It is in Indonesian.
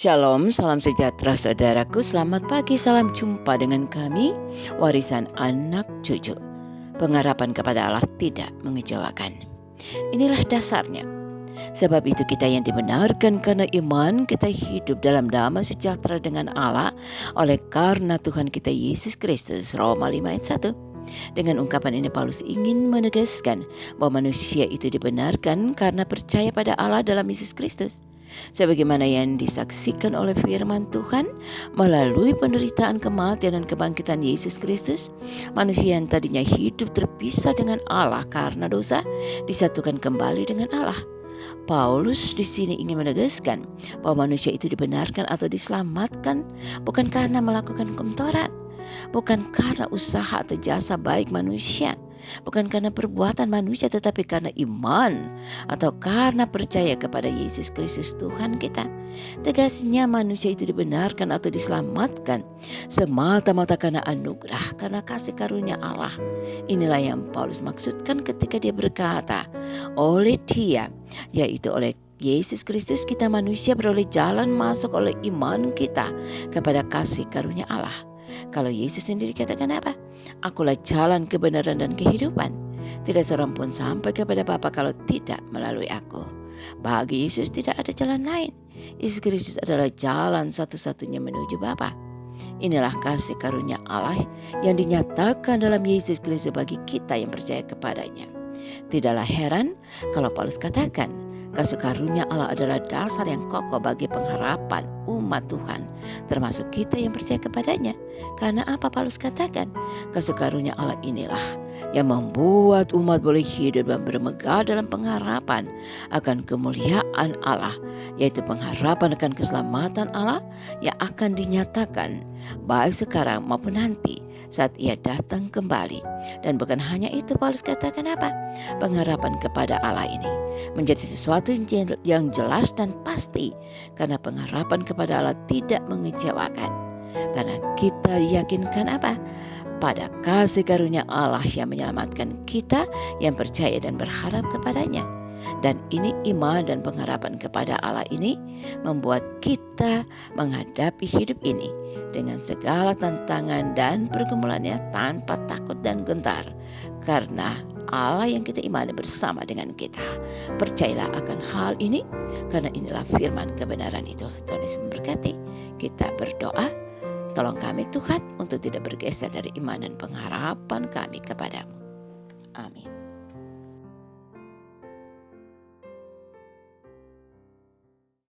Shalom, salam sejahtera saudaraku. Selamat pagi, salam jumpa dengan kami, warisan anak cucu. Pengharapan kepada Allah tidak mengecewakan. Inilah dasarnya. Sebab itu kita yang dibenarkan karena iman, kita hidup dalam damai sejahtera dengan Allah oleh karena Tuhan kita Yesus Kristus. Roma 5 ayat 1. Dengan ungkapan ini Paulus ingin menegaskan bahwa manusia itu dibenarkan karena percaya pada Allah dalam Yesus Kristus. Sebagaimana yang disaksikan oleh firman Tuhan melalui penderitaan, kematian dan kebangkitan Yesus Kristus, manusia yang tadinya hidup terpisah dengan Allah karena dosa disatukan kembali dengan Allah. Paulus di sini ingin menegaskan bahwa manusia itu dibenarkan atau diselamatkan bukan karena melakukan hukum Taurat, bukan karena usaha atau jasa baik manusia, bukan karena perbuatan manusia, tetapi karena iman atau karena percaya kepada Yesus Kristus Tuhan kita. Tegasnya manusia itu dibenarkan atau diselamatkan semata-mata karena anugerah, karena kasih karunia Allah. Inilah yang Paulus maksudkan ketika dia berkata, oleh Dia, yaitu oleh Yesus Kristus, kita manusia beroleh jalan masuk oleh iman kita kepada kasih karunia Allah. Kalau Yesus sendiri katakan apa? Akulah jalan, kebenaran dan kehidupan. Tidak seorang pun sampai kepada Bapa kalau tidak melalui aku. Bagi Yesus tidak ada jalan lain. Yesus Kristus adalah jalan satu-satunya menuju Bapa. Inilah kasih karunia Allah yang dinyatakan dalam Yesus Kristus bagi kita yang percaya kepadanya. Tidaklah heran kalau Paulus katakan kasih karunia Allah adalah dasar yang kokoh bagi pengharapan umat Tuhan, termasuk kita yang percaya kepadanya. Karena apa Paulus katakan? Kasih karunia Allah inilah yang membuat umat boleh hidup dan bermegah dalam pengharapan akan kemuliaan Allah, yaitu pengharapan akan keselamatan Allah yang akan dinyatakan baik sekarang maupun nanti saat Ia datang kembali. Dan bukan hanya itu, Paulus katakan apa? Pengharapan kepada Allah ini menjadi sesuatu yang jelas dan pasti, karena pengharapan kepada Allah tidak mengecewakan. Karena kita diyakinkan apa? Pada kasih karunia Allah yang menyelamatkan kita yang percaya dan berharap kepadanya. Dan ini iman dan pengharapan kepada Allah ini membuat kita menghadapi hidup ini dengan segala tantangan dan pergumulannya tanpa takut dan gentar. Karena Allah yang kita imani bersama dengan kita. Percayalah akan hal ini, karena inilah firman kebenaran itu. Tuhan Yesus memberkati. Kita berdoa, tolong kami Tuhan untuk tidak bergeser dari iman dan pengharapan kami kepadamu. Amin.